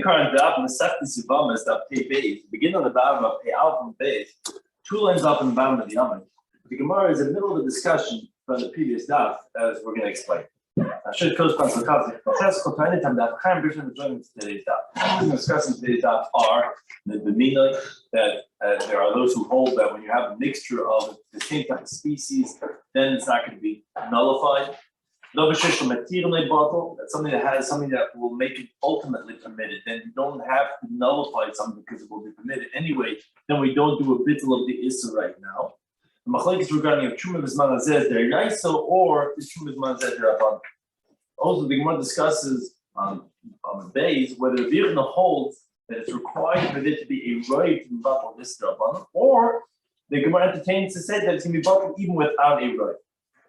current Daf, Mesech Yevamos Daf Pei Beis. Begin on the bottom of Pei Alpha and Beis. 2 lines up in the bottom of the Yommi. The Gemara is in the middle of a discussion from the previous Daf, as we're going to explain. Should correspond to the concept. Anytime that Chaim Bishop is joining today's Daf. What we're discussing today's Daf are the Mina, that there are those who hold that when you have a mixture of the same type of species, then it's not going to be nullified. That's something that will make it ultimately permitted. Then you don't have to nullify something because it will be permitted anyway. Then we don't do a bittul of the issa right now. The machlekes regarding if truma b'zman hazeh der yaisa or is truma b'zman hazeh der rabban. Also, the Gemara discusses on the base whether the Virna holds that it's required for there to be a right to be bottled this rabban, or the Gemara entertains to say that it's going to be bottled even without a right.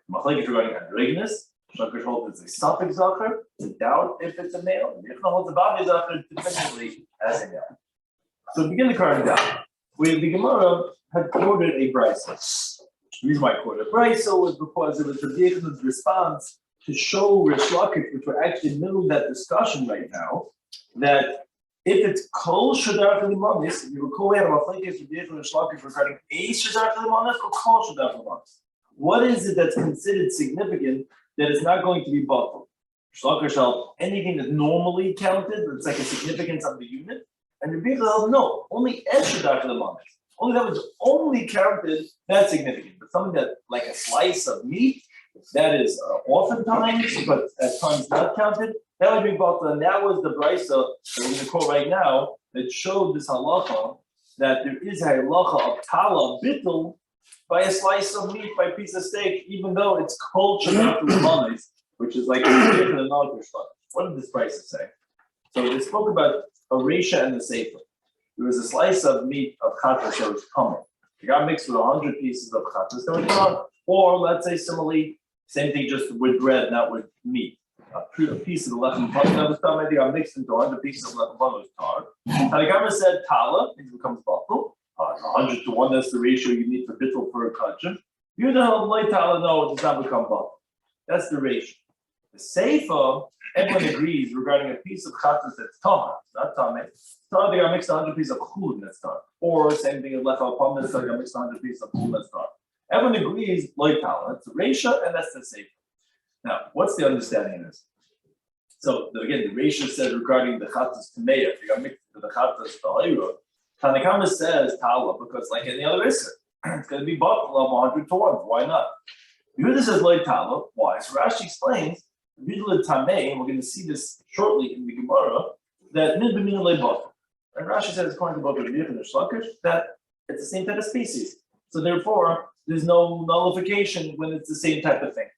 The machlekes regarding androgynous. Shlokish holds it's a suffix zacher, to doubt if it's a male. If not holds a body zacher, definitively as a male. So begin the current down. The Gemara had quoted a brisa. The reason why I quoted a brisa was because it was the Yevamos response to show Rish Lakish, which we're actually in the middle of that discussion right now, that if it's kol shadar limanis, if you recall we had a machlekes with Rish Lakish regarding a shadar limanis or kol shadar limanis. What is it that's considered significant that is not going to be bottled? Shlakish held anything that's normally counted, that's like a significance of the unit, and the Rebbe held no, only Eshadar to the month. Only that was only counted, that's significant. But something that, like a slice of meat, that is oftentimes, but at times not counted, that would be bottled. And that was the brisa that we're going to quote right now that showed this halacha, that there is a halacha of tala, bittul, by a slice of meat, by a piece of steak, even though it's culture after the money, which is like different than another shot. What did this brisa say? So they spoke about a resha and the sefer. There was a slice of meat of chatas that was coming. It got mixed with 100 pieces of chatas that were gone. Or let's say similarly, same thing just with bread, not with meat. A piece of the lechem pan that was done, maybe got mixed into 100 pieces of lechem pan was tar. And the Gemara said tala, it becomes bottle. 100 to 1, that's the ratio you need for bittul for a kachim. You know, light tala, no, it does not become bottle. That's the ratio. The sefer, everyone agrees regarding a piece of chatas that's tamar, not tameh. Tar, they got mixed 100 pieces of chulin that's tar. Or same thing with lechal pam, they got mixed 100 pieces of chulin that's tar. Everyone agrees, light tala, that's the ratio, and that's the sefer. Now, what's the understanding of this? So, again, the ratio said regarding the chatas tameya, they got mixed with the chatas ta'ira. Tanakama says tala because, like any other issa, it's going to be bottled of 100 to 1. Why not? Yehuda says like tala. Why? So Rashi explains Vidla Tamei, and we're going to see this shortly in the Gemara, that mid b'mina le bottle. And Rashi says, according to both Rabbi and Shlakish, that it's the same type of species. So therefore, there's no nullification when it's the same type of thing.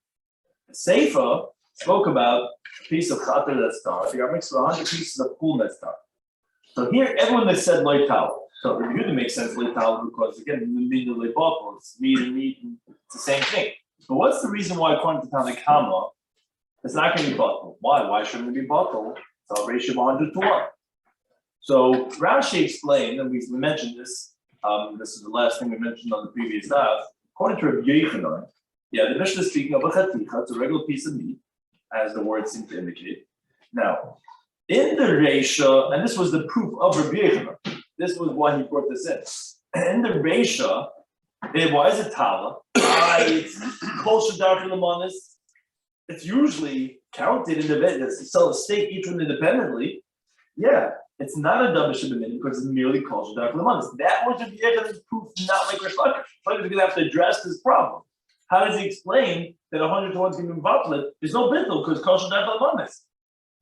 The Seifa spoke about a piece of chater that's tar. They are mixed with 100 pieces of pool that's tar. So here, everyone has said loy tal. So it really makes sense loy tal because again, the loy bottle, it's meat and meat, and it's the same thing. But what's the reason why, according to Tanakama, it's not going to be bottled? Why? Why shouldn't it be bottled? It's a ratio of 100 to 1. So Rashi explained, and we mentioned this. This is the last thing we mentioned on the previous daf. According to Rabbi Yochanan, the Mishnah is speaking of a chaticha. It's a regular piece of meat, as the word seems to indicate. Now, in the Reisha, and this was the proof of Rabbi Yochanan, this was why he brought this in. In the Reisha, why is it tala? It's kol shadar filimonis. It's usually counted in the vet. To sell a steak, each one independently. Yeah, it's not a double shibamini because it's merely kol shadar filimonis. That was Rabbi Yochanan's proof, not like Rish Lakish. Lakish is going to have to address this problem. How does he explain that 100 to 1 is going to be bottled? There's no bittul because kol shadar filimonis.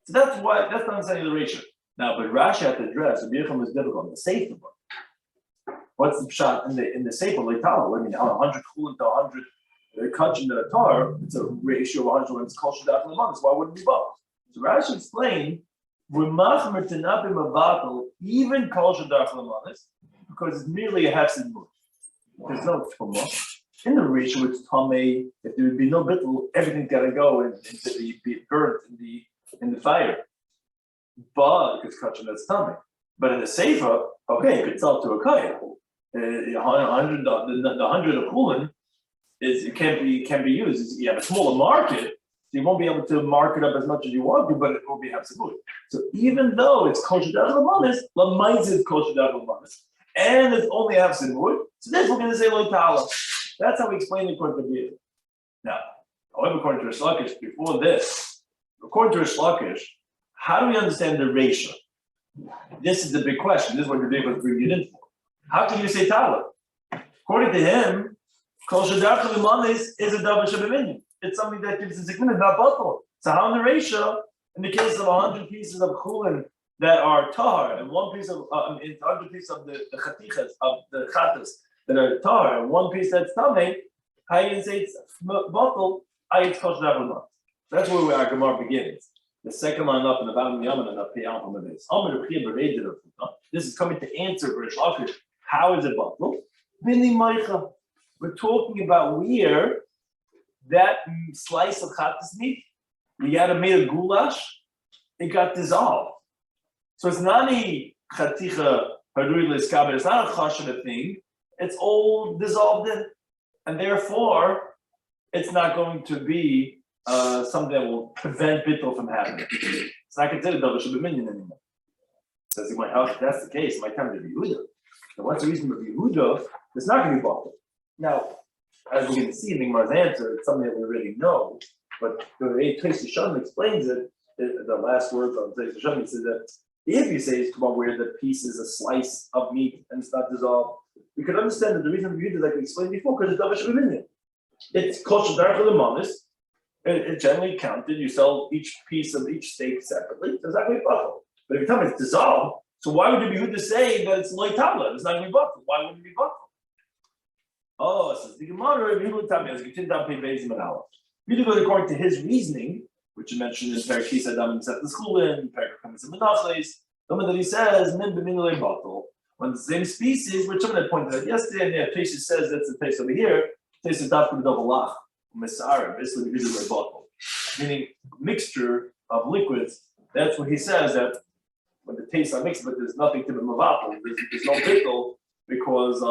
So that's why, that's the understanding of the ratio. Now, but Rashi had to address, the Bircham is difficult, the Sefer book. What's the shot in the Sefer, like Tala? I mean, 100 chulin to 100 kachim to a tar, it's a ratio of 100 when it's kol shadar filimonis. Why wouldn't it be both? So Rashi explained, we're machmer to not be mabatal, even kol shadar filimonis, because it's merely a hefsid move. There's no tumah. In the ratio, it's tamei. If there would be no bittul, everything's got to go into be burnt in the fire. But it's kachim that's tummy. But in the sefer, okay, you could sell to a kaya. The 100 of chulin is it can be used. You have a smaller market, you won't be able to mark it up as much as you want to, but it will be absolute. So even though it's kosher daf lamanis, lamanis is kosher daf lamanis, and it's only absolute, so therefore we're going to say lo tala. That's how we explain the according to Rabbi. Now, however, according to Rish Lakish, before this, according to Rish Lakish, how do we understand the ratio? This is the big question. This is what Rabbi was bringing it in for. How can you say tala? According to him, kosher daf lamanis is a davar shabiminion. It's something that gives a significant not bottle. So how in the ratio, in the case of 100 pieces of chulin that are tahar, and 1 piece of 100 pieces of the chatichas of the chatas that are tahar, and 1 piece that's tamei, how you say it's bottle, it's kosher daf lamanis. That's where our Gemara begins. The second line up in the bottom of the Yom and the payam from the base. This is coming to answer for Rish Lakish. How is it bottle? We're talking about where that slice of chatas meat, you had made a goulash, it got dissolved. So it's not a chaticha haruri l'skaber, it's not a chashana thing, it's all dissolved in. And therefore, it's not going to be something that will prevent bittul from happening. It's not considered davar shabiminion anymore. Says, if that's the case, my time to be Yehuda. Now, what's the reason for Yehuda? It's not going to be bottled. Now, as we're going to see in the Gemara's answer, it's something that we already know, but the way Tosfos Shulchan explains it, the last words on Tosfos Shulchan, he says that if you say it's about where the piece is a slice of meat and it's not dissolved, we could understand that the reason we use it, like we explained before, because it's davar shabiminion. It's kosher daf lamanis. It generally counted. You sell each piece of each steak separately. It's not going to be bottled. But every time it's dissolved, so why would it be good to say that it's loy tabla? It's not going to be bottled. Why wouldn't it be bottled? Oh, it says the Gemara, really go according to his reasoning, which you mentioned in Perikis Adam and Seth the school in Perikis and Menachles, the one that he says, min b'minulei bottle, when the same species, which someone had pointed out yesterday, and Tosfos says that's the taste over here, Tosfos daf with double lach, mesar, basically the minulei bottle, meaning mixture of liquids. That's what he says that when the tastes are mixed, but there's nothing to be mavatal, there's no pickle because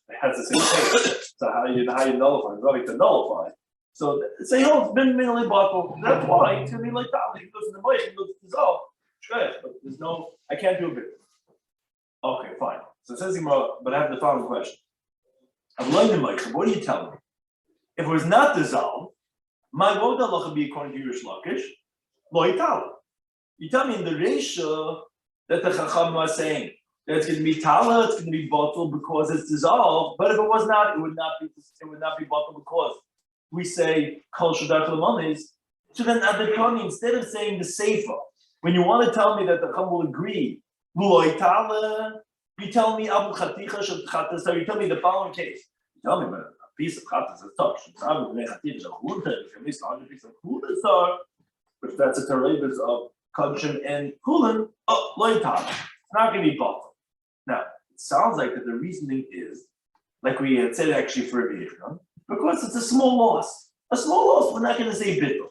it has the same taste. So how you nullify? There's nothing to nullify. So say, oh, it's been minimally bottled. That's why it's gonna be like that. It goes in the way, it goes dissolved. Sure, but there's no, I can't do a bit. Okay, fine. So it says, but I have the following question. I'm learning the mic. What are you telling me? If it was not dissolved, my what would be according to Rish Lakish? Lo yitala. You tell me in the ratio that the Chacham was saying that it's going to be tala, it's going to be bottled because it's dissolved. But if it was not, it would not be bottled because we say kol shadar lamanis. So then at the Kani, instead of saying the seifa, when you want to tell me that the Chacham will agree, lo tala, you tell me abu chaticha shel chatas. So you tell me the following case. You tell me, but a piece of chatas is touch. It's not a piece of chulin, but that's a terabis of Kudshim and Kulin, loitam. It's not going to be bottled. Now, it sounds like that the reasoning is, like we had said actually for Rabbi Yechon, because it's a small loss. A small loss, we're not going to say bittul.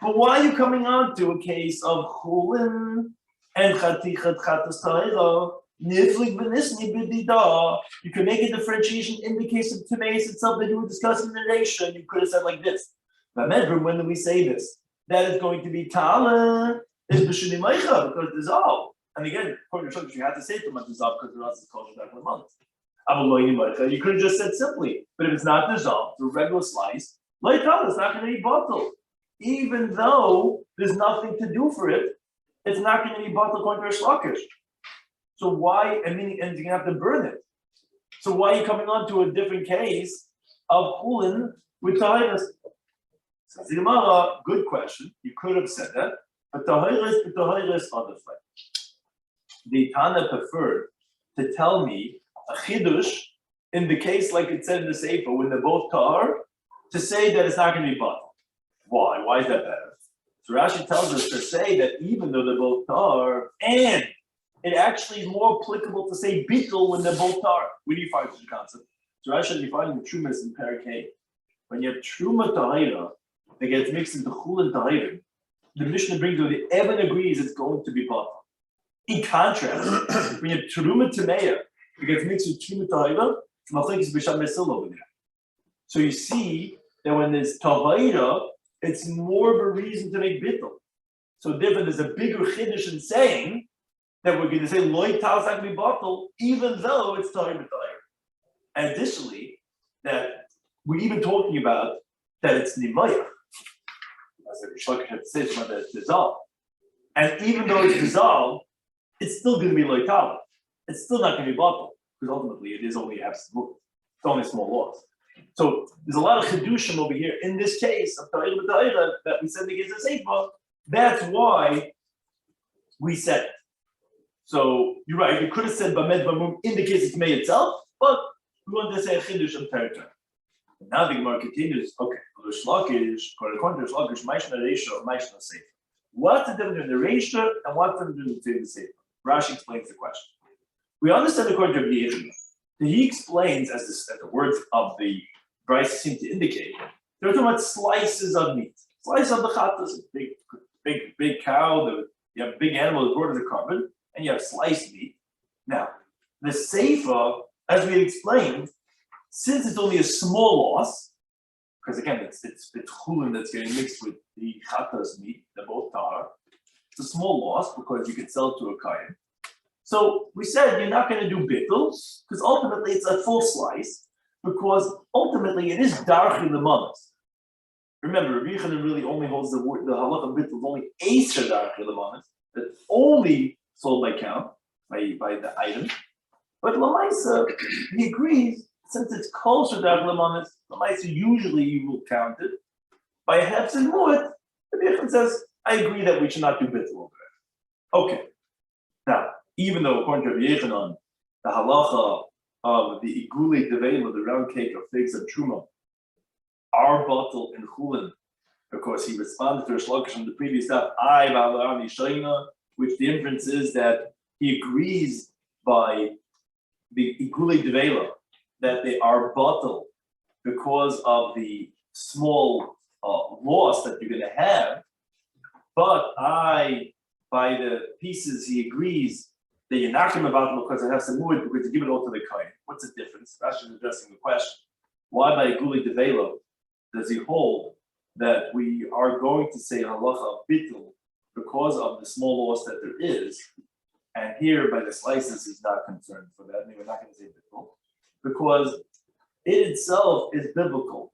But why are you coming on to a case of Kulin and Chatichat Chatas Ta'ira, Niflik Benisni Bidida? You can make a differentiation in the case of Timaeus itself that you were discussing in the nation. You could have said like this. But remember, when do we say this? That is going to be Tala. Is b'shuni meicha because it's dissolved. And again, according to Shulchan, you had to say to them dissolved because the rest is kosher daf lamanis. You could have just said simply, but if it's not dissolved, the regular slice, like it's not going to be bottled. Even though there's nothing to do for it, it's not going to be bottled according to Rish Lakish. So why? And you're going to have to burn it. So why are you coming on to a different case of chulin with tahiras? So the Gemara, good question. You could have said that. But Tahiris on the way. The Tana preferred to tell me a chidush in the case like it said in the Sefer when they're both tahar, to say that it's not going to be bottled. Why? Why is that better? So Rashi tells us to say that even though they're both tahar, and it actually is more applicable to say bittul when they're both tahar. Where do you find such a concept? So Rashi defining the trumas in Parakeh. When you have truma tahira that gets mixed into chul and tahira, the Mishnah brings where the Evan agrees it's going to be bottled. In contrast, when you have Teruma Tameya, it gets mixed with Truma Tahira, Machlekes B'Sham Mesil over there. So you see that when there's Tahira, it's more of a reason to make bittul. So therefore, there's a bigger chiddush in saying that we're going to say loy tal is not going to be bottle, even though it's talking about and additionally, that we're even talking about that it's nimayach. As the Shlokish had to say, that it's dissolved. And even though it's dissolved, it's still going to be loy tal. It's still not going to be bottle, because ultimately it is only absolute. It's only a small loss. So there's a lot of chidushim over here in this case of ta'ir b'ta'ira that we said against the sefer. That's why we said it. So you're right. You could have said bamed b'mum in the case it's may itself, but we want to say a chidush of territory. Now the Gemara continues. Okay, Shlokish, according to Shlokish, ma'ishna reisha, ma'ishna sefer. What's the difference in the reisha and what's the difference between the sefer? Rashi explains the question. We understand according to Rabbi Yechon. He explains, as the words of the Bryce seem to indicate, they're talking about slices of meat. Slice of the chatas, big cow, you have big animal brought to the carbon, and you have sliced meat. Now, the seifa, as we explained, since it's only a small loss, because again, it's chulin that's getting mixed with the chatas meat, they're both tar. It's a small loss because you can sell it to a kayan. So we said you're not going to do bittles because ultimately it's a full slice because ultimately it is darchi lemanas. Remember, Rabbi Yochanan really only holds the halacha bittul only eiser darchi lemanas that's only sold by count by the item. But lamaisa he agrees since it's closer darchi lemanas, lamaisa usually you will count it by a hefs and mu'at. Rabbi Yochanan says I agree that we should not do bittul over it. Okay, now. Even though according to Rabbi Yochanan, the halacha of the iguli devela, the round cake of figs and truma, are bottled in chulin, because he responded to Rish Lakish on the previous daf, which the inference is that he agrees by the iguli devela that they are bottled because of the small loss that you're going to have, but by the pieces he agrees that you're not going to about because it has to move it because you give it all to the kohen. What's the difference? Rashi is addressing the question. Why by Guli Develo does he hold that we are going to say halacha bittul because of the small loss that there is, and here by the slices he's not concerned for that, and we're not going to say bittul, because it itself is biblical.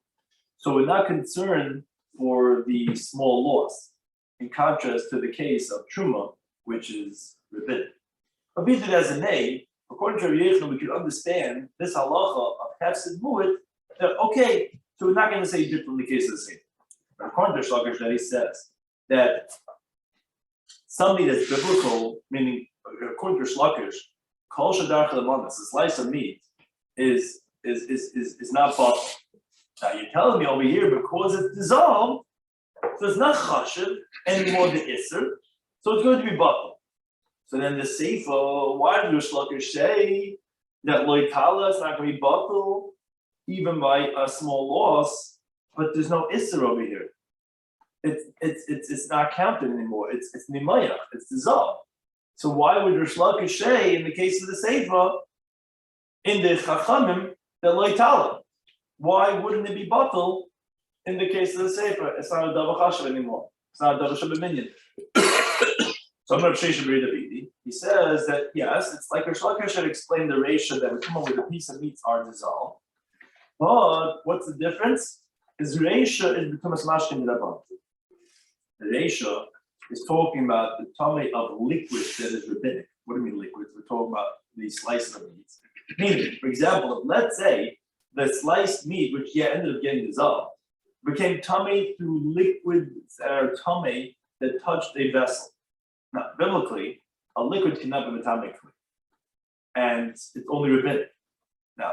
So we're not concerned for the small loss, in contrast to the case of Truma, which is rabbinic. But be it as a nay, according to Rabbi Yochanan, we could understand this halacha of hefsid mu'at, that okay, so we're not going to say bittul in the case of the same. But according to Shlokish, that he says that something that's biblical, meaning according to Shlokish, kol shadar chalamonis, a slice of meat, is not bottled. Now you're telling me over here because it's dissolved, so it's not chashiv anymore the isser, so it's going to be bottled. So then the sefer, why do Shlokish say that loy tala is not going to be bottled even by a small loss, but there's no isser over here. It's not counted anymore. It's nimayach. It's dissolved. So why would Rish Lakish say in the case of the sefer in the chachamim that loy tala? Why wouldn't it be bottled in the case of the sefer? It's not a davar chashav anymore. It's not a davar shabbaminyan. So I'm going to read the he says that yes, it's like Rish Lakish had explained the ratio that we come up with a piece of meat are dissolved. But what's the difference? Is ratio is becomes mashkin rabban. The ratio is talking about the tummy of liquid that is rabbinic. What do you mean liquids? We're talking about the slices of meat. Meaning, for example, let's say the sliced meat, which ended up getting dissolved, became tummy through liquid tummy that touched a vessel. Now, biblically, a liquid cannot be metamik, and it's only rabbinic. Now,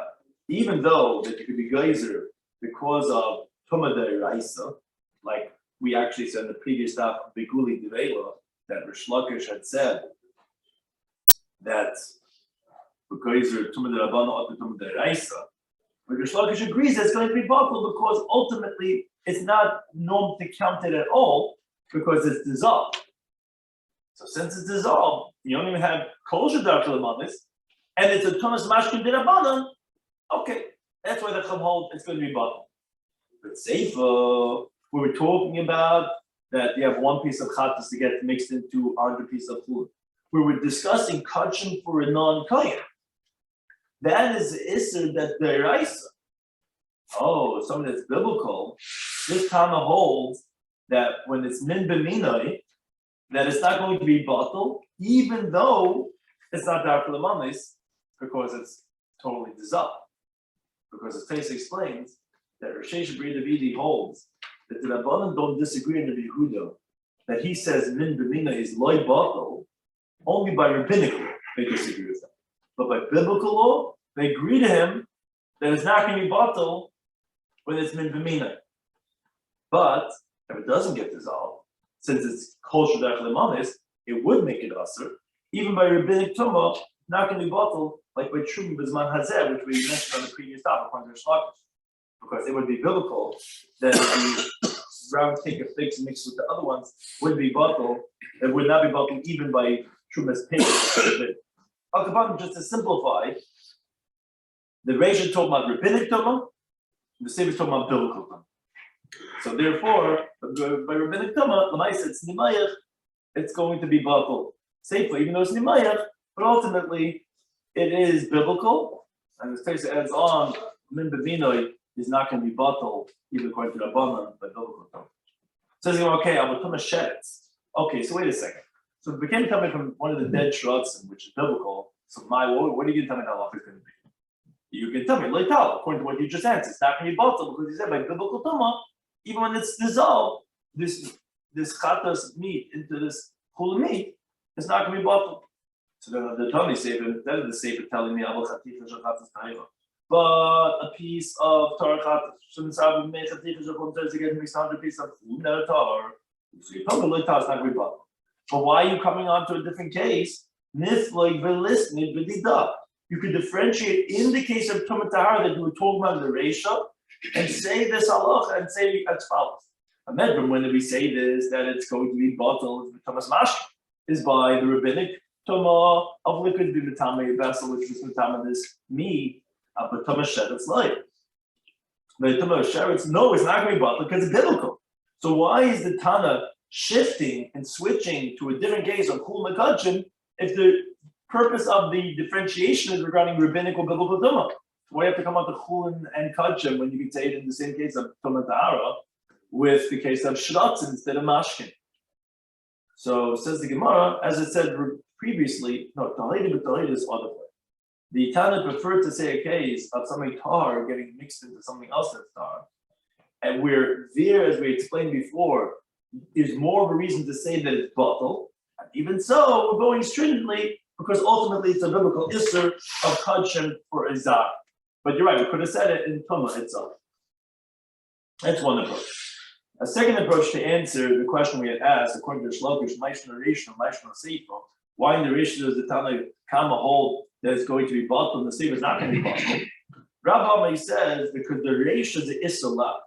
even though that you could be geyser because of tumah deraisa, like we actually said in the previous daf of Beguli Devela, that Rish Lakish had said that geyser tumah derabana or tumah deraisa, but Rish Lakish agrees that it's going to be bottled because ultimately it's not normal to count it at all because it's dissolved. So since it's dissolved, you don't even have kol shadar kilamanis, and it's a tumas mashkin derabana. Okay, that's why the Chum hold it's going to be bottled. But Seifa, We were talking about that you have one piece of chattas to get mixed into 100 pieces of fluid. We were discussing kachim for a non-kohen. That is the isser that deraisa. Oh, something that's biblical. This Tana holds that when it's min b'minoi, that it's not going to be bottled, even though it's not dark for the mamis, because it's totally dissolved. Because as Taisa explains, that Rishesh B'ri Davidi holds that the Rabbanan don't disagree in the Yehuda, that he says min b'mina is loy bottle, only by rabbinical law they disagree with that. But by biblical law, they agree to him that it's not going to be bottle when it's min b'mina. But if it doesn't get dissolved, since it's kosher derech lemanis, it would make it usher. Even by rabbinic tumah, not going to be bottled like by Truma B'zman Hazeh, which we mentioned on the previous topic, according to Shloimish. Because it would be biblical that the round cake of figs mixed with the other ones would be bottled. It would not be bottled even by Truma's pig. Just to simplify, the Reish is talking about rabbinic tumah, the Sefer is talking about biblical tumah. So therefore, by rabbinic tumah, when I said it's nimayach, it's going to be bottled. Safely, even though it's nimayach, but ultimately it is biblical, and this case adds on, min b'vinoi is not going to be bottled, even according to Rabbanan, but biblical tumah. So he's going, okay, I'm going to tumah sheretz. Okay, so wait a second. So it became coming from one of the dead shrotzim, which is biblical. So what are you going to tell me how long it's going to be? You can tell me, leital, according to what you just answered, it's not going to be bottled because he said by biblical tumah, even when it's dissolved, this chatas meat into this chul meat, it's not going to be bottled. So then the Tony Sefer, instead of the Sefer telling me, but a piece of Torah chatas shouldn't have been made chatifa to get mixed 100 pieces of food, not a Torah. So you told me leital, it's not going to be bottled. But why are you coming on to a different case? Nifloi v'lisnid v'didah. You could differentiate in the case of Tumah Tahara that you were talking about in the Reisha and say this halacha and say as follows. A medrum, when we say this, that it's going to be bottled with Tumas Mashka, is by the rabbinic Tumah of liquid b'mitama vessel, which was mitama this meat, but Tumah Sheretz light. But Tumah Sheretz, no, it's not going to be bottled because it's biblical. So why is the Tana shifting and switching to a different case of Kul Mekadshim if the purpose of the differentiation is regarding rabbinical biblical tumah? Why have to come out to chulin and kachim when you can say it in the same case of tumah tahara with the case of shratz instead of mashkin? So says the Gemara, as it said previously, no, talida b'talida is other way. The Tana preferred to say a case of something tar getting mixed into something else that's tar, and where there, as we explained before, is more of a reason to say that it's bottle. And even so, we're going stringently, because ultimately it's a biblical isser of kachim for izar. But you're right, we could have said it in Tumah itself. That's one approach. A second approach to answer the question we had asked, according to Shloimish, why in the Rishon does the Tana Kama hold that it's going to be bottled and the Sefer is not going to be bottled? Rabbi says because the Reish is the isser lav.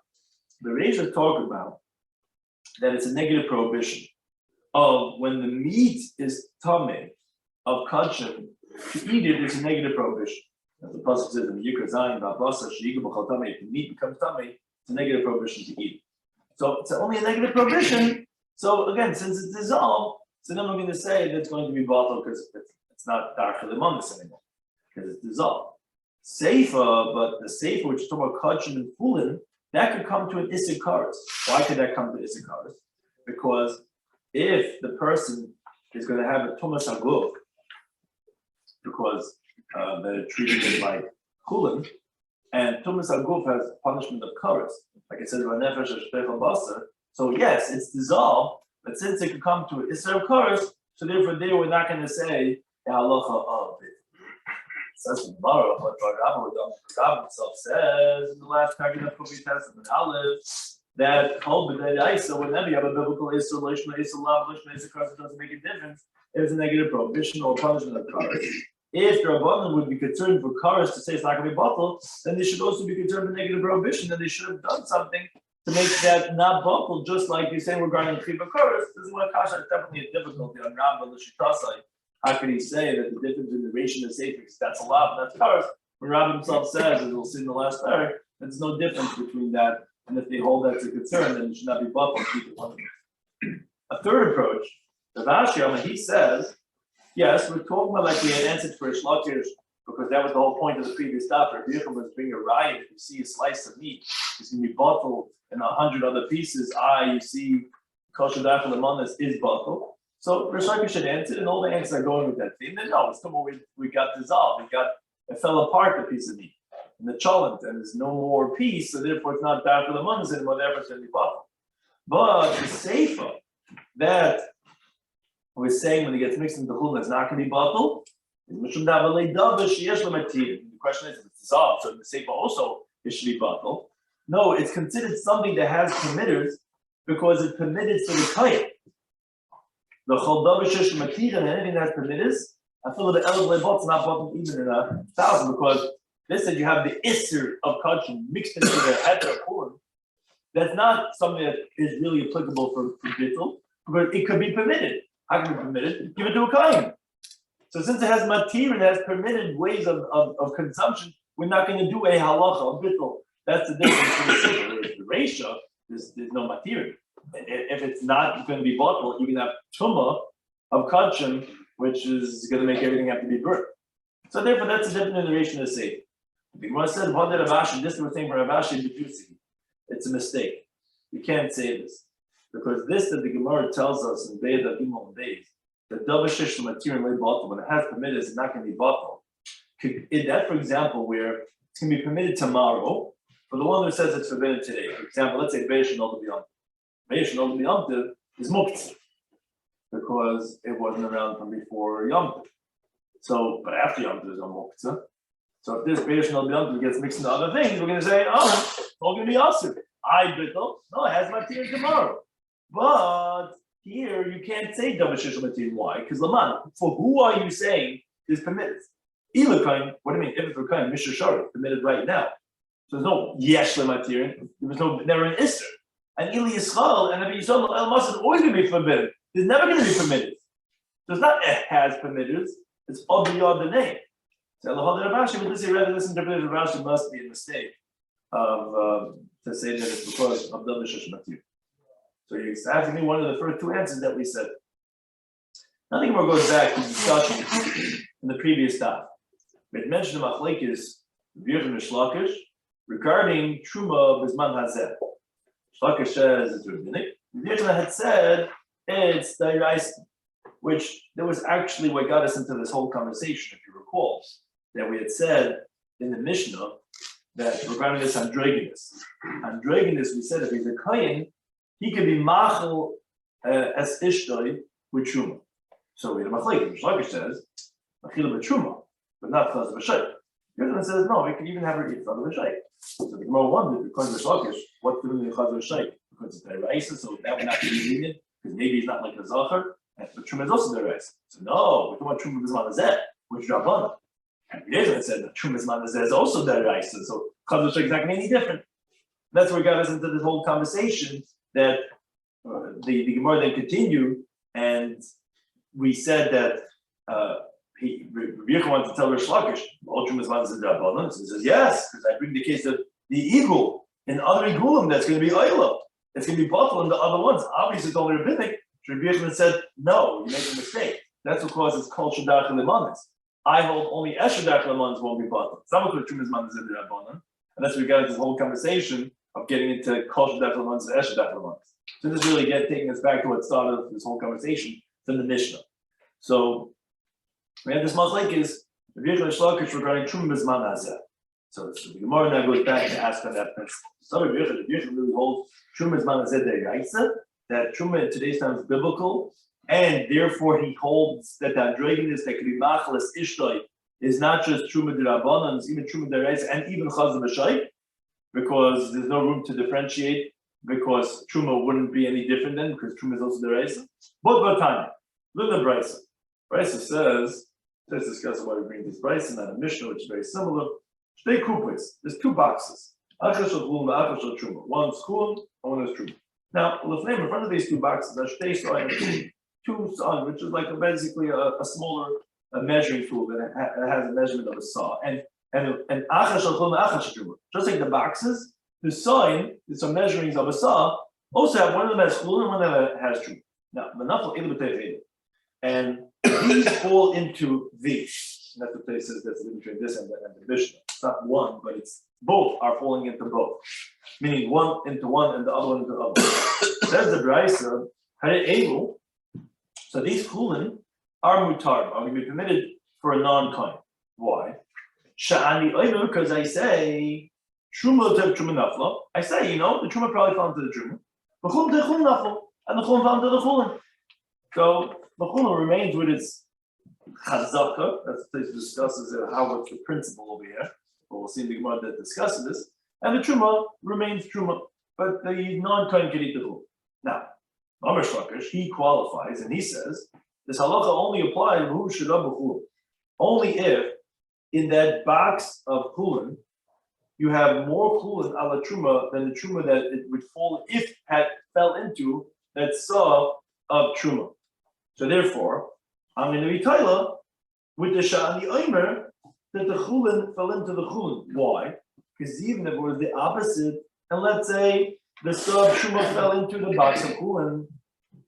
The Reish talk about that it's a negative prohibition of when the meat is tameh of kachim, to eat it is a negative prohibition. As the pasuk says in Yikra Zayin, Ba'basa Sheyiga B'chal Tameh, if the meat becomes tameh, it's a negative prohibition to eat. So it's only a negative prohibition. So again, since it's dissolved, so then we're going to say that it's going to be bottled because it's not dark for the mamas anymore because it's dissolved. Seifa, but the Seifa, which is talking about kachim and fulin, that could come to an Isser Karas. Why could that come to Isser Karas? Because if the person is going to have a Tumas Aguf, because they're treating it like Kulin, and Tumas Aguf has punishment of Karas, like I said, so yes, it's dissolved, but since it could come to an Isser of Karas, so therefore there we're not going to say the halacha of it. Says the Gemara, but Rabbi himself says in the last paragraph of Kofi Testament, Aleph, that so whenever you have a biblical Isser, Lishma, Isser, Lav, Lishma, Isser, Karas, it doesn't make a difference. There's a negative prohibition or punishment of Karas. If the Rabbanan would be concerned for Karas to say it's not going to be bottled, then they should also be concerned for negative prohibition, and they should have done something to make that not bottled, just like you're saying regarding Chiva Karas. This is what Kasha is definitely a difficulty on Rabba L'Shitasai. How can he say that the difference in the ration is safe because that's a lot, and that's Karas? When Rabbi himself says, as we'll see in the last paragraph, there's no difference between that and if they hold that's a concern, then it should not be bottled and keep it one. A third approach, the Rashi, he says, yes, we're talking about like we had answered for Ishlakish, because that was the whole point of the previous daf. Rabbi Yochanan was bringing a riot. If you see a slice of meat, it's going to be bottled in 100 other pieces. You see kosher daf and the is bottled. So Rish Lakish should answer, and all the answers are going with that theme. Then no, it's somehow we got dissolved. It fell apart, the piece of meat. And the cholent, and there's no more piece, so therefore it's not daf for the manas and whatever, it's going to be bottled. But the seifa that we're saying when it gets mixed into chulin, it's not going to be bottled. The question is, if it's dissolved, so the seifa also it should be bottled. No, it's considered something that has permitters because it's permitted for the kohen. The chol davish matir and anything that has permitters, I feel that the eligible bot's not bottled even in 1,000 because they said you have the isser of kachim mixed into the heter chulin. That's not something that is really applicable for bittul because it could be permitted. How can it be permitted? Give it to a kohen. So since it has matir and has permitted ways of consumption, we're not going to do a halacha of bittul. That's the difference between the ratio. There's no material. If it's not going to be bottled, you can have tumah of kachim, which is going to make everything have to be burnt. So therefore, that's a different iteration of say. The Gemara said, this was saying for Ravashi, it's a mistake. You can't say this. Because this that the Gemara tells us in Be'ed Imam days, that Davashish material may bottle, when it has permitted, it's not going to be bottled. That, for example, where it's going to be permitted tomorrow, for the one who says it's forbidden today. For example, let's say Beishan Ol B'Yom. Beishan Ol B'Yom is muktzah because it wasn't around from before Yom Tov. So, but after Yom Tov, there's no muktzah. So if this Beishan Ol B'Yom gets mixed into other things, we're going to say, oh, it's all going to be awesome. No, it has material tomorrow. But here you can't say Davashish material. Why? Because Laman, for who are you saying is permitted? Ilakain, what do you mean? If it's for Kain, Mishra Shari, permitted right now. So there's no yesh material. There was never an isser. And Ili Yisrael and Rabbi Yisrael El Mas is always going to be forbidden. It's never going to be permitted. So it's not it has permitted. It's all beyond the name. So Allah Rashi, but this rather this interpretation of Rashi must be a mistake of to say that it's because of the Mishash Matir. So you're asking me one of the first two answers that we said. Nothing more goes back to the discussion in the previous daf. We had mentioned the machlekes Yevamos Daf regarding Truma Bizman Hazeh. Shlakish says it's rabbinic. Yevamos had said it's da'iraisa, which there was actually what got us into this whole conversation, if you recall, that we had said in the Mishnah that regarding this androgynous. Androgynous, we said if he's a kohen, he could be machel as ishtoi with truma. So we had a machlekes. Shlakish says machila b'truma, but not chaz b'shay. Yevamos says no, we can even have her eat chaz b'shay. So the Gemara wondered because of Shlakish, what's the meaning of chaz b'shay? Because it's da'iraisa, so that would not be lenient because maybe he's not like a zachar, but truma is also da'iraisa. So no, we're talking about truma b'zman hazeh, which Rabbanan. And Yevamos said that truma b'zman hazeh is also da'iraisa, so chaz b'shay is not going to be any different. That's where we got us into this whole conversation that the Gemara then continued, and we said that Rabbi Yochanan wanted to tell Rish Lakish, so he says, yes, because I bring the case of the eagle and other eagulim that's going to be oila. It's going to be bottled in the other ones. Obviously, it's only rabbinic. Rabbi Yochanan said, no, you make a mistake. That's what causes kol shadach lemanis. I hold only eshadach lemanis won't be bottled. Some of the trumas manas in the rabbanan, and that's where we got into this whole conversation of getting into kol shadach lemanis and eshadach lemanis. So this really taking us back to what started this whole conversation from the Mishnah. So we have this machlekes Yevamos Daf regarding truma b'zman hazeh. So the Gemara now goes back to ask on that principle. So Rabbi Yochanan really holds truma b'zman hazeh da'iraisa, that truma in today's time is biblical, and therefore he holds that the androgynous that could be machalas ishtoi is not just truma d'Rabbanan, it's even truma da'iraisa and even chaz b'shay, because there's no room to differentiate, because truma wouldn't be any different then, because truma is also da'iraisa. But Vatanya, look at Brisa. Brisa says, let's discuss why we bring this Brisa, not a Mishnah, which is very similar. Shtei kupes, there's two boxes. Achas shel chulin, achas shel truma. One's chulin, and one is truma. Now, in front of these two boxes, there's shtei so'im, two saw, which is like basically a smaller measuring tool that has a measurement of a saw. And achas shel chulin, achas shel truma. Just like the boxes, the sign, some measurings of a saw, also have one of them has chulin and one of them has truma. Now, manafal elu b'tei. And these fall into these. And that's what they says that's the difference between this and the Mishnah. It's not one, but it's both are falling into both. Meaning one into one and the other one into the other. Says the Brisa, Hare Elu. So these chulin are mutar, are going to be permitted for a non-coin. Why? Sha'ani oimer, because I say truma to truma nafla. I say, the truma probably fell into the truma. But chulin to chulin nafla, and the chulin fell into the chulin. So the chulin remains with its chazaka. That's the place that discusses what's the principle over here. But we'll see in the Gemara that discusses this. And the truma remains truma, but the non-coin can eat the chulin. Now, Rabbi Shloimy Schwartzberg, he qualifies and he says this halacha only applies only if in that box of chulin you have more chulin ala truma than the truma that it would fall if it fell into that saw of truma. So therefore, I'm going to be taila with the sha'ani oimer that the chulin fell into the chulin. Why? Because even if it was the opposite, and let's say the saw of truma fell into the box of chulin,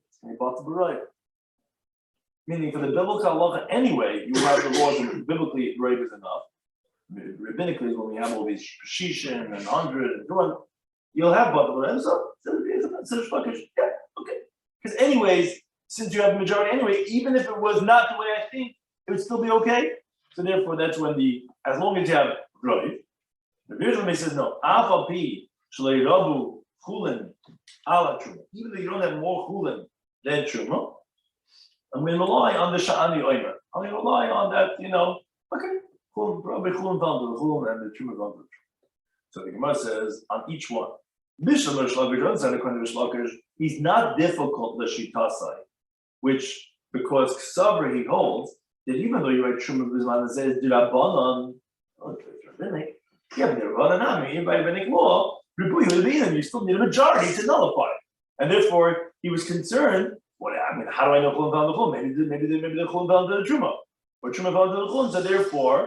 it's going to be right. Meaning, for the biblical halacha, anyway, you have the laws, and biblically, right is enough. Rabbinically, when we have all these shishim and 100 and 200, you'll have bottom. So, yeah, okay. Because, anyways, since you have the majority anyway, even if it was not the way I think, it would still be okay. So, therefore, that's when as long as you have right, the Yevamos says no. Afapi shlei rabu chulin ala truma. Even though you don't have more chulin than truma. I'm going to rely on the sha'ani oimer. I'm going to rely on that, okay, probably chulin found to the chulin and the truma found to the truma. So the Gemara says on each one, he's not difficult the shitasai, which because Ksavra he holds that even though you write truma b'zman that says dirabanan, rabbinic, yeah, but dirabanan, by rabbinic law, you still need a majority to nullify it, and therefore he was concerned. How do I know chulin found the chulin? Maybe the chulin found the truma, or truma found the chulin. So therefore,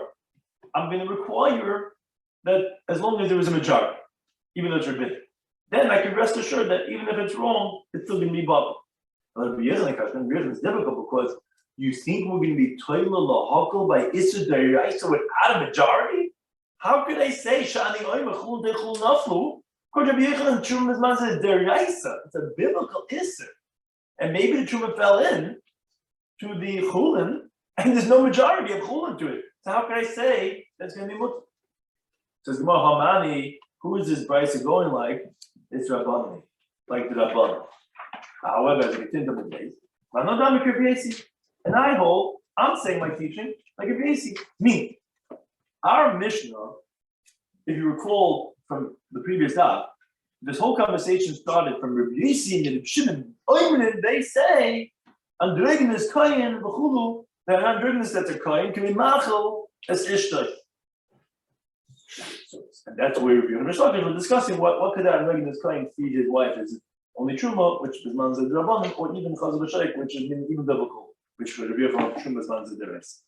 I'm going to require that as long as there was a majority, even though it's rabbinic, then I can rest assured that even if it's wrong, it's still going to be bottled. It's difficult because you think we're going to be toila lahakol by isur deraisa without a majority? How could I say shani oima chulin de chulin naflu? Because Rabbi Yechon and truma is man says deraisa. It's a biblical isur. And maybe the truma fell in to the chulin, and there's no majority of chulin to it. So how can I say that's going to be mutter? Says Gemara Hamani, who is this Brisa going like? It's Rabbanani, like the Rabbanan. However, as I continue to the case, and I hold, I'm saying my teaching like a basic. Me, our Mishnah, if you recall from the previous daf, this whole conversation started from Rabbi Yossi and Rabbi Shimon. They say, androgynous kohen v'chulu, that an androgynous that's a kohen can be machal as ishtay. And that's where Rabbi Shloimy was discussing what could that androgynous kohen feed his wife? Is it only truma, which is manzeh drabanan, or even chazal b'shaik, which is even biblical, which would be from truma is manzeh deres.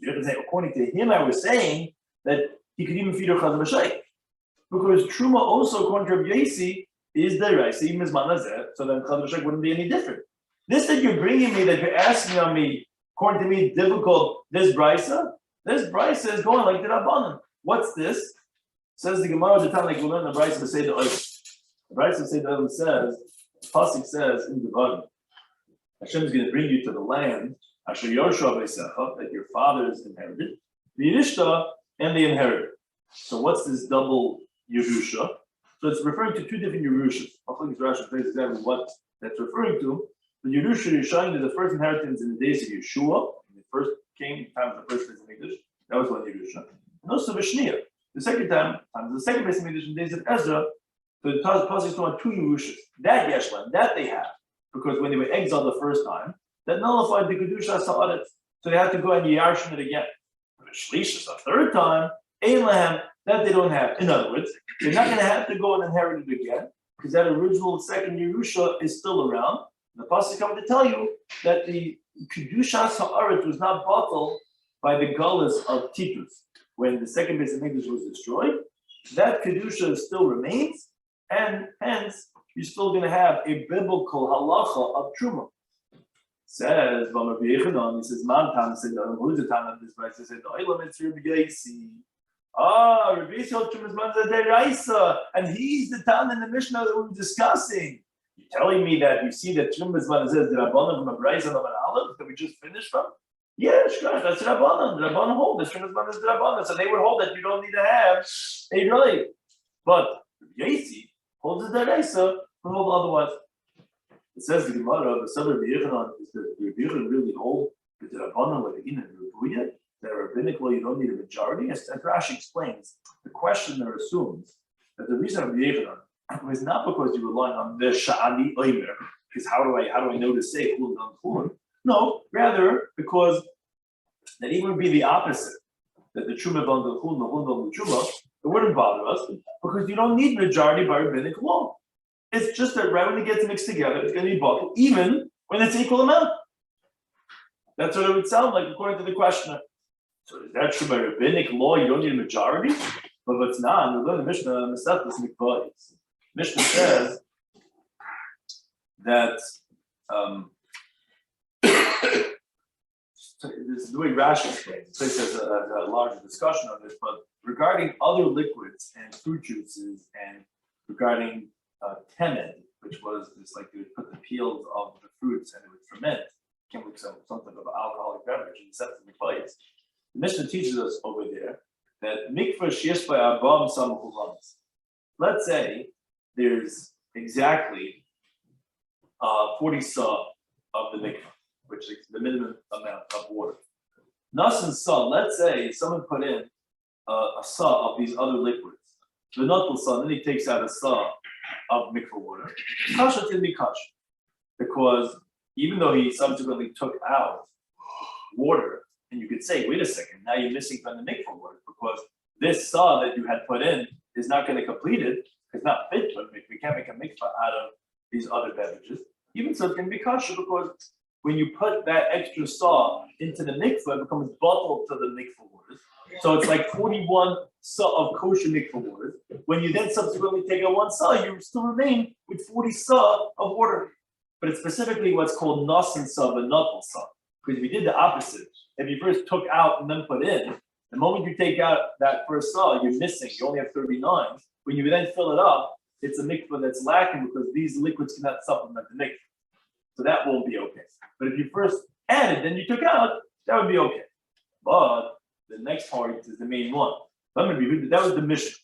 So according to him, I was saying that he could even feed her chazal b'shaik. Because truma also, according to Rabbi Yossi, is deraisa, even as manazeh, so then chazal b'shaik wouldn't be any different. This that you're bringing me, that you're asking on me, according to me, difficult, this brisa is going like the Rabbanan. What's this? Says the Gemara, the time like we learn the brisa to say the oil. The brisa to say the oil says, Pasuk says in the bottom, Hashem is going to bring you to the land, Asher Yoshua Beisecha, that your fathers inherited, the Yirishta and the inheritor. So what's this double Yerusha? So it's referring to two different Yerushas. I think Rashi explains exactly what that's referring to. The Yerusha you're showing is the first inheritance in the days of Yeshua, when he first came, time of the first place in English. That was one Yerusha. And also Vishniya. The second time of the second place in English in the days of Ezra, the Pasuk is talking two Yerushas. That Yeshlan, that they have, because when they were exiled the first time, that nullified the Kedusha Sa'adet. So they had to go and Yarshin it again. But the Shlishas, the third time, Ein that they don't have. In other words, they're not going to have to go and inherit it again, because that original second Yerusha is still around. The Pasuk is coming to tell you that the Kedusha Sa'aret was not bottled by the gullahs of Titus. When the second base of English was destroyed, that kedusha still remains, and hence you're still going to have a biblical halacha of truma. Says Rabbi Yechanan, he says, "Man tam said, who's the time of this verse?" He said, "The olam it's Rabbi Yossi." Rabbi Yossi held trumas man deraisa, and he's the town in the Mishnah that we're discussing. You're telling me that you see that trumas man says the Rabbanan from a brayso and an aleph that we just finished from? Yeah, sure, that's Rabbanan. The Rabbanan hold that trumas man is the Rabbanan, so they would hold that you don't need to have a right. But Rabbi Yossi holds the deraisa, we hold otherwise. It says the Gemara, the son of Yechanan, is that the Yechanan really hold that the Rabbanan like in Rubuya, that rabbinic law you don't need a majority. As Rashi explains, the questioner assumes that the reason of Yechanan was not because you're relying on the Sha'ani Oimer, because how do I know to say Chulun on Chulun? No, rather because that even would be the opposite, that the Truma on the Chulun, the Chulun on the Truma, it wouldn't bother us because you don't need majority by rabbinic law. It's just that right when it gets mixed together, it's going to be bottled, even when it's equal amount. That's what it would sound like according to the questioner. So is that true by rabbinic law? You don't need a majority? But if it's not, we learn the Mishnah, Masechtas Mikvahis. Mishnah says that this is the way Rashi explains. This place has a larger discussion on this, but regarding other liquids and fruit juices, and regarding temen, which was this, like you would put the peels of the fruits and it would ferment, came with some type of alcoholic beverage and set in the place. The Mishnah teaches us over there that mikvah sheyesh by arba'am samachulamas. Let's say there's exactly 40 sa of the mikvah, which is the minimum amount of water. Nas and sa, let's say someone put in a sa of these other liquids. The natal sa, then he takes out a sa of mikvah water. Kasha can be kasha, because even though he subsequently took out water, and you could say, wait a second, now you're missing from the mikvah water, because this saw that you had put in is not going to complete it. It's not fit for a mikvah. We can't make a mikvah out of these other beverages. Even so, it can be kasha, because when you put that extra saw into the mikvah, it becomes bottled to the mikvah waters. So it's like 41 saw of kosher mikvah waters. When you then subsequently take out one saw, you still remain with 40 saw of water. But it's specifically what's called nas and saw, but not saw. Because if you did the opposite, if you first took out and then put in, the moment you take out that first saw, you're missing. You only have 39. When you then fill it up, it's a mikvah that's lacking because these liquids cannot supplement the mikvah. So that won't be okay. But if you first added, then you took out, that would be okay. But the next part is the main one. That was the mission.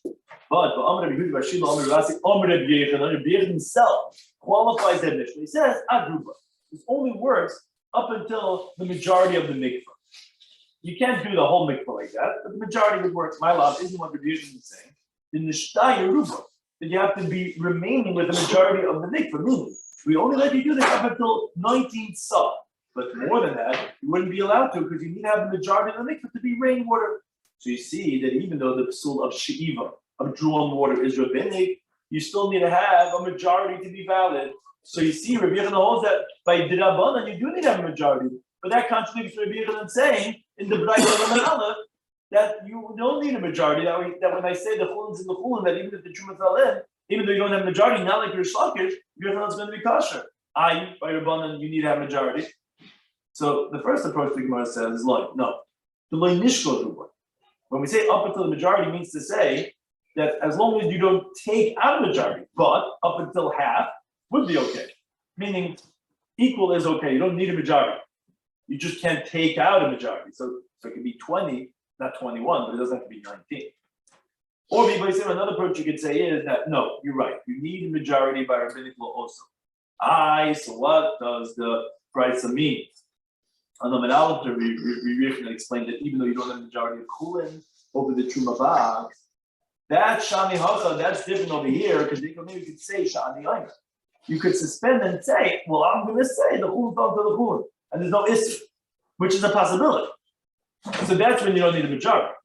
But Rabbi Yechanan himself qualifies that mission. He says, Agruba. This only works up until the majority of the mikvah. You can't do the whole mikvah like that, but the majority would work. My love isn't what Rabbi Yechanan is saying. In the Shtay Yeruba, that you have to be remaining with the majority of the mikvah, meaning we only let you do this up until 19 sa. But more than that, you wouldn't be allowed to because you need to have the majority of the mikvah to be rainwater. So you see that even though the psul of she'iva, of drawn water, is rabbinic, you still need to have a majority to be valid. So you see, Rabbi Yechanan holds that by Dirabanan, you do need to have a majority. But that contradicts Rabbi Yechanan saying in the Brayta of Aleph that you don't need a majority. That when I say the chulun's in the chulun, that even if the truma fell in, even though you don't have a majority, not like your shlakish, Rabbi Yechanan's going to be kosher. By Rabbanan, you need to have a majority. So the first approach the Gemara says is like, no, the loy nishkol ruba. When we say up until the majority, means to say that as long as you don't take out a majority, but up until half would be okay. Meaning equal is okay. You don't need a majority. You just can't take out a majority. So it could be 20, not 21, but it doesn't have to be 19. Or another approach you could say is that no, you're right. You need a majority by rabbinic law also. So what does the price mean? And the Menalach we explained that even though you don't have a majority of chulin over the truma box, that shani hacha, that's different over here because maybe you could say shani ayna. You could suspend and say, well, I'm going to say the chulin fell to the chulin, and there's no issue, which is a possibility. So that's when you don't need a majority.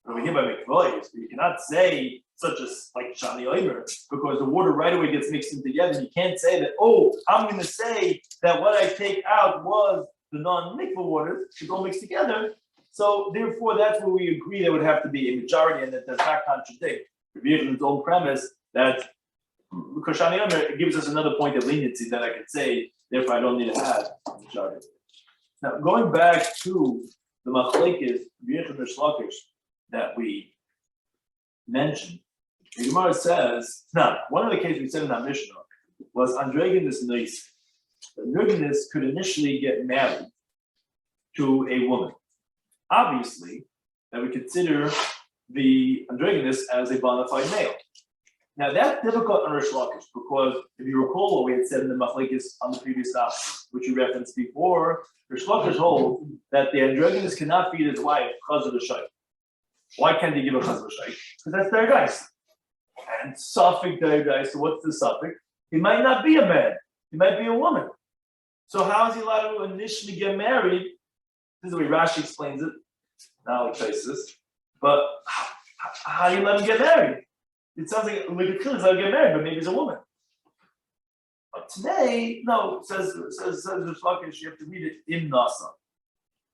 Over here by mikvahs, you cannot say such as like shani ayna because the water right away gets mixed in together. You can't say that. Oh, I'm going to say that what I take out was the non-mikvah waters should go mix together. So therefore, that's where we agree there would have to be a majority and that does not contradict Rabbi Yechon's own premise that Koshani Omer gives us another point of leniency that I could say, therefore I don't need to have Shari. Now, going back to the Machlekes, Rabbi Yechon Lakish that we mentioned, the Gemara says, now, one of the cases we said in our Mishnah was androgynous nois. Androgynous could initially get married to a woman. Obviously, that we consider the androgynous as a bona fide male. Now that's difficult on Rish Lakish because if you recall what we had said in the Machlekes on the previous Daf, which we referenced before, Rish Lakish holds that the androgynous cannot feed his wife chaz of the shaykh. Why can't he give a chaz of the shaykh? Because that's their guys. And suffix their guys. So what's the suffix? He might not be a man. He might be a woman. So how is he allowed to initially get married? This is the way Rashi explains it. Now he traces this. But how do you let him get married? It sounds like he's allowed to get married, but maybe he's a woman. But today, no, says the Lakish, you have to read it in Nasa.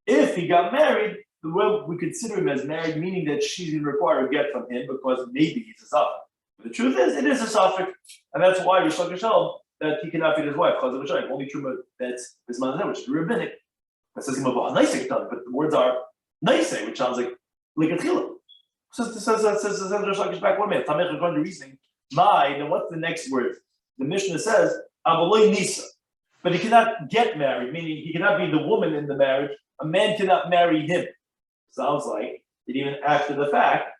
If he got married, the way we consider him as married, meaning that she's going to require a get from him because maybe he's a suffix. The truth is, it is a suffix, and that's why Rish Lakish held that he cannot feed his wife. Only true that's his mother, which is rabbinic. That says him about nice, but the words are nice, which sounds like likatchila. Says Rish Lakish back 1 minute. Tamech according to reasoning. Then what's the next word? The Mishnah says abaloi nisa, but he cannot get married, meaning he cannot be the woman in the marriage. A man cannot marry him. Sounds like that even after the fact,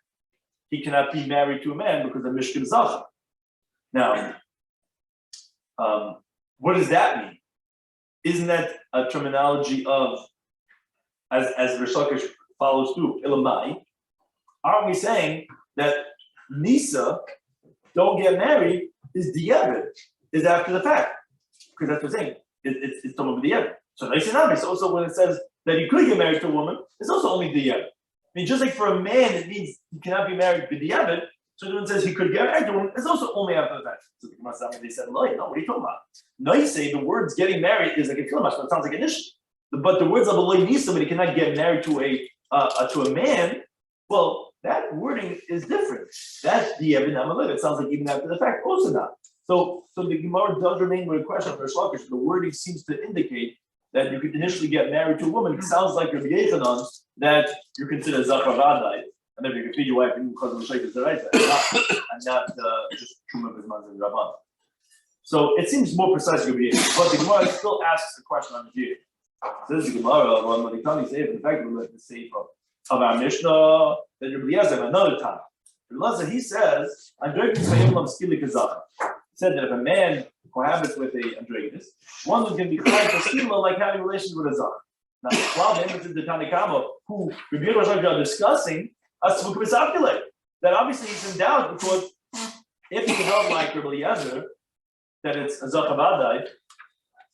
he cannot be married to a man because of Mishkim Zachar. Now, what does that mean? Isn't that a terminology of, as Rish Lakish follows through, Ilamai? Aren't we saying that Nisa, don't get married, is diavad, is after the fact? Because that's what we're saying. It's talking about diavad. So nice and obvious. Also, when it says that he could get married to a woman, it's also only diavad. I mean, just like for a man, it means he cannot be married to diavad. So when it says he could get married to a woman, it's also only after the fact. So the Gemara said, they said, no, what are you talking about? No, you say the words getting married is like a kilamash, but it sounds like an issue. But the words of a loy nisa, but he cannot get married to a man, well, that wording is different. That's the Evan. It sounds like even after the fact, also not. So the Gemara does remain with a question for Rish Lakish. The wording seems to indicate that you could initially get married to a woman. It sounds like Rabbi Yechanan that you're considered Zachar Vadai, and then you can feed your wife even because of the Sheikh is the right and not just Truma Bisman and Rabban. So it seems more precise to Rabbi Yechanan, but the Gemara still asks the question on the Jew. So this is the Gemara, when the Tani say, in fact, we let the say of our Mishnah, that Rabbi Eliezer another time. Rabbi Eliezer, he says, androgynous said that if a man cohabits with a androgynous, one is going to be crying for skila like having relations with a zach. Now, the problem is the Tanakama, who Rabbi Eliezer are discussing, that obviously he's in doubt because if he can like Rabbi Eliezer, that it's a zach abadai,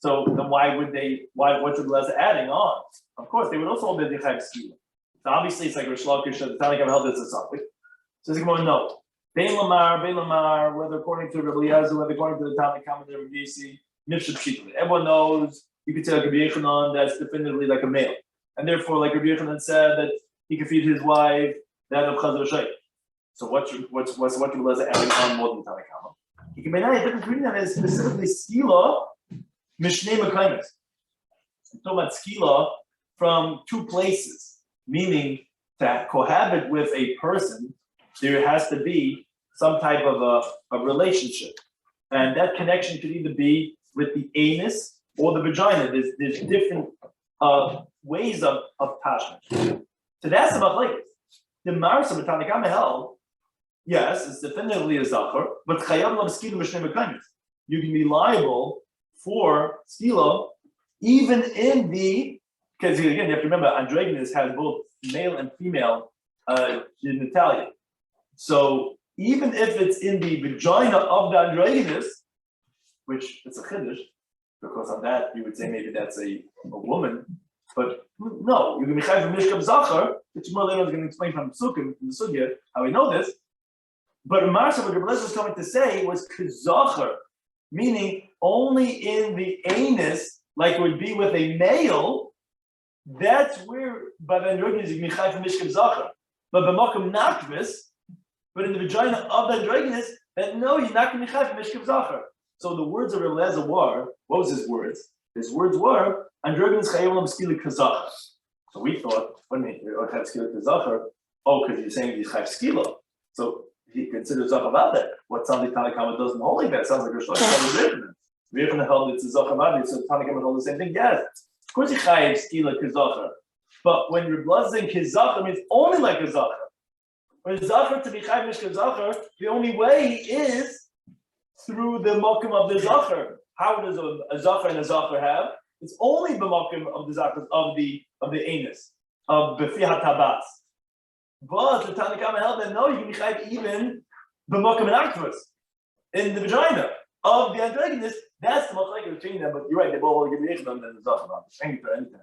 so then why what's Rabbi Eliezer adding on? Of course, they would also hold that they have skila. So obviously it's like Rish Lakish, the Tanakh held this as a suffix. So he's going to no. Bein Lamar, whether according to Rabbi Eliezer, whether according to the Tanakh and the Rabbi Yisi, Nifshah Pshitli. Everyone knows you could say like Rabbi Yechanan that's definitively like a male. And therefore, like Rabbi Yechanan said that he could feed his wife that of Chazar Shaykh. So what's Rabbi Eliezer adding on more than Tanakh? He can be a difference between that is specifically skila, Mishnei Mekaimis. I'm talking about skila from two places. Meaning to cohabit with a person, there has to be some type of a relationship. And that connection could either be with the anus or the vagina. There's different ways of attachment. So that's about like the Marsa B'Tanakama held, yes, it's definitively a Zachar, but Chayam Lam Skila Mishnei Mekaimis. You can be liable for Skila even in the because again, you have to remember, androgynous has both male and female genitalia. So even if it's in the vagina of the androgynous, which it's a chiddush, because of that you would say maybe that's a woman, but no, you can be chayv mishkab zachar, which more later is going to explain from the sugya how we know this. But Marsha, what Rabbi Eliezer was coming to say was kazachar, meaning only in the anus, like it would be with a male. That's where by the androgynous you can be chayv mishkab zachar. But b'makom nakvis, but in the vagina of the androgynous, that no, you're not going to be chayv mishkav zachar. So the words of Eliezer were, what was his words? His words were, androgynous chayav skila kazachar. So we thought, what do you mean, chayv skila kazachar? Oh, because you're saying he's chayv skila. So he considers zachar about that. What sounds like Tanakama does in the holy bed sounds like Rosh Hashanah. We're going to help it's a zachar about it, so Tanakama hold the same thing. Yes, of course he chayv skila kazachar. But when you're blessing kazachar means only like a zachar. When zachar to be chayv mishkav zachar, the only way is through the makom of the zachar. How does a zachar and a zachar have? It's only the makom of the zachar of the anus of befi hatabas. But the Tanakama held that no, you can be chayv even the makom and actvus in the vagina of the androgynous. That's the machlekes between them. But you're right; they both will give you ichlam and the zachar. Thank you for anything.